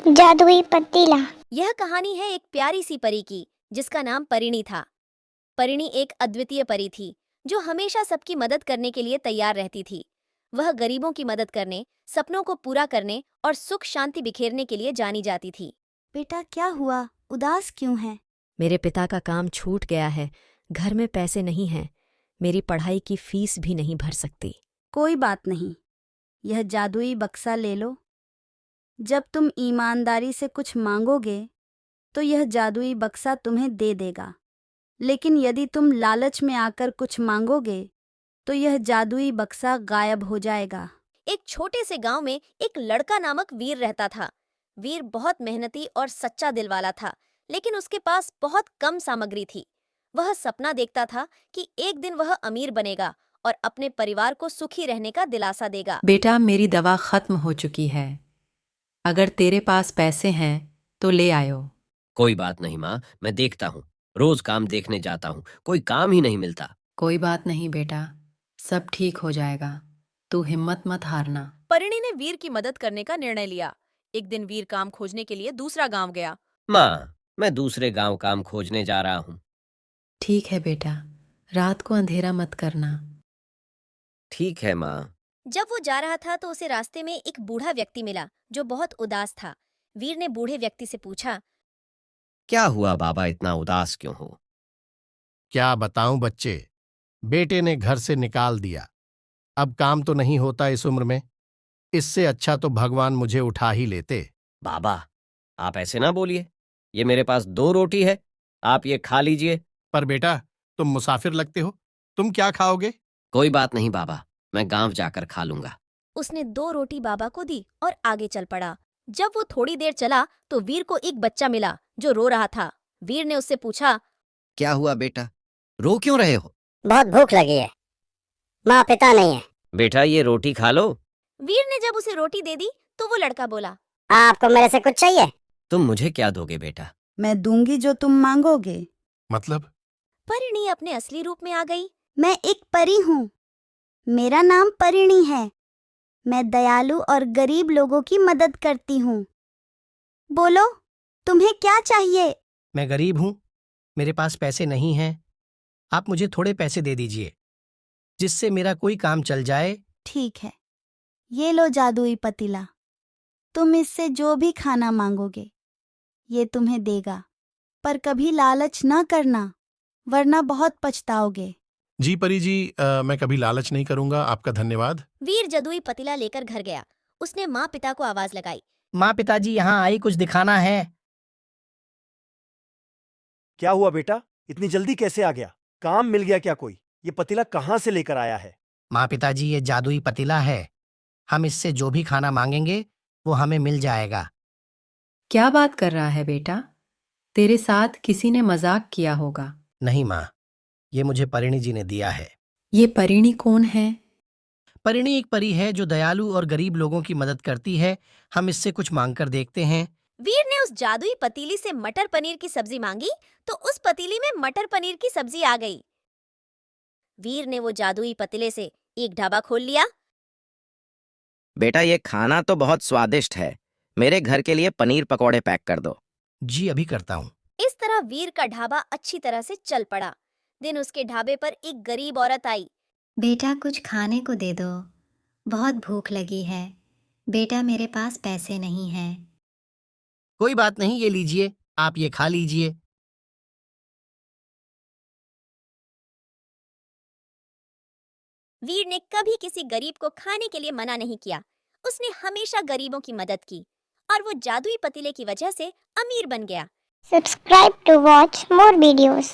जादुई पतीला। यह कहानी है एक प्यारी सी परी की जिसका नाम परिणी था। परिणी एक अद्वितीय परी थी जो हमेशा सबकी मदद करने के लिए तैयार रहती थी। वह गरीबों की मदद करने, सपनों को पूरा करने और सुख शांति बिखेरने के लिए जानी जाती थी। बेटा क्या हुआ, उदास क्यों है? मेरे पिता का काम छूट गया है, घर में पैसे नहीं हैं, मेरी पढ़ाई की फीस भी नहीं भर सकती। कोई बात नहीं, यह जादुई बक्सा ले लो। जब तुम ईमानदारी से कुछ मांगोगे तो यह जादुई बक्सा तुम्हें दे देगा, लेकिन यदि तुम लालच में आकर कुछ मांगोगे तो यह जादुई बक्सा गायब हो जाएगा। एक छोटे से गांव में एक लड़का नामक वीर रहता था। वीर बहुत मेहनती और सच्चा दिल वाला था, लेकिन उसके पास बहुत कम सामग्री थी। वह सपना देखता था कि एक दिन वह अमीर बनेगा और अपने परिवार को सुखी रहने का दिलासा देगा। बेटा, मेरी दवा खत्म हो चुकी है। अगर तेरे पास पैसे हैं तो ले आयो। कोई बात नहीं माँ, मैं देखता हूँ। रोज काम देखने जाता हूँ, कोई काम ही नहीं मिलता। कोई बात नहीं बेटा, सब ठीक हो जाएगा। तू हिम्मत मत हारना। परिणी ने वीर की मदद करने का निर्णय लिया। एक दिन वीर काम खोजने के लिए दूसरा गांव गया। माँ, मैं दूसरे गांव काम खोजने जा रहा हूँ। ठीक है बेटा, रात को अंधेरा मत करना। ठीक है माँ। जब वो जा रहा था तो उसे रास्ते में एक बूढ़ा व्यक्ति मिला जो बहुत उदास था। वीर ने बूढ़े व्यक्ति से पूछा, क्या हुआ बाबा, इतना उदास क्यों हो? क्या बताऊं बच्चे, बेटे ने घर से निकाल दिया। अब काम तो नहीं होता इस उम्र में। इससे अच्छा तो भगवान मुझे उठा ही लेते। बाबा, आप ऐसे ना बोलिए। ये मेरे पास 2 रोटी है, आप ये खा लीजिए। पर बेटा, तुम मुसाफिर लगते हो, तुम क्या खाओगे? कोई बात नहीं बाबा, मैं गांव जाकर खा लूंगा। उसने 2 रोटी बाबा को दी और आगे चल पड़ा। जब वो थोड़ी देर चला तो वीर को एक बच्चा मिला जो रो रहा था। वीर ने उससे पूछा, क्या हुआ बेटा, रो क्यों रहे हो? बहुत भूख लगी है, माँ पिता नहीं है। बेटा, ये रोटी खा लो। वीर ने जब उसे रोटी दे दी तो वो लड़का बोला, आपको मेरे से कुछ चाहिए? तुम मुझे क्या दोगे बेटा? मैं दूंगी जो तुम मांगोगे। मतलब? परिणी अपने असली रूप में आ गई। मैं एक परी हूँ, मेरा नाम परिणी है। मैं दयालु और गरीब लोगों की मदद करती हूँ। बोलो, तुम्हें क्या चाहिए? मैं गरीब हूँ, मेरे पास पैसे नहीं हैं। आप मुझे थोड़े पैसे दे दीजिए जिससे मेरा कोई काम चल जाए। ठीक है, ये लो जादुई पतीला। तुम इससे जो भी खाना मांगोगे ये तुम्हें देगा, पर कभी लालच न करना वरना बहुत पछताओगे। जी परी जी, मैं कभी लालच नहीं करूंगा। आपका धन्यवाद। वीर जादुई पतीला लेकर घर गया। उसने माँ पिता को आवाज लगाई, माँ पिताजी यहाँ आई, कुछ दिखाना है। क्या हुआ बेटा, इतनी जल्दी कैसे आ गया? काम मिल गया क्या कोई? ये पतीला कहाँ से लेकर आया है? माँ पिताजी, ये जादुई पतीला है। हम इससे जो भी खाना मांगेंगे वो हमें मिल जाएगा। क्या बात कर रहा है बेटा? तेरे साथ किसी ने मजाक किया होगा। नहीं माँ, ये मुझे परिणी जी ने दिया है। ये परिणी कौन है? परिणी एक परी है जो दयालु और गरीब लोगों की मदद करती है। हम इससे कुछ मांगकर देखते हैं। वीर ने उस जादुई पतीली से मटर पनीर की सब्जी मांगी तो उस पतीली में मटर पनीर की सब्जी आ गई। वीर ने वो जादुई पतीले से एक ढाबा खोल लिया। बेटा, ये खाना तो बहुत स्वादिष्ट है। मेरे घर के लिए पनीर पकौड़े पैक कर दो। जी, अभी करता हूँ। इस तरह वीर का ढाबा अच्छी तरह से चल पड़ा। दिन उसके ढाबे पर एक गरीब औरत आई। बेटा, कुछ खाने को दे दो, बहुत भूख लगी है। बेटा, मेरे पास पैसे नहीं हैं। कोई बात नहीं, ये लीजिए, आप ये खा लीजिए। वीर ने कभी किसी गरीब को खाने के लिए मना नहीं किया। उसने हमेशा गरीबों की मदद की और वो जादुई पतीले की वजह से अमीर बन गया। Subscribe to watch more videos.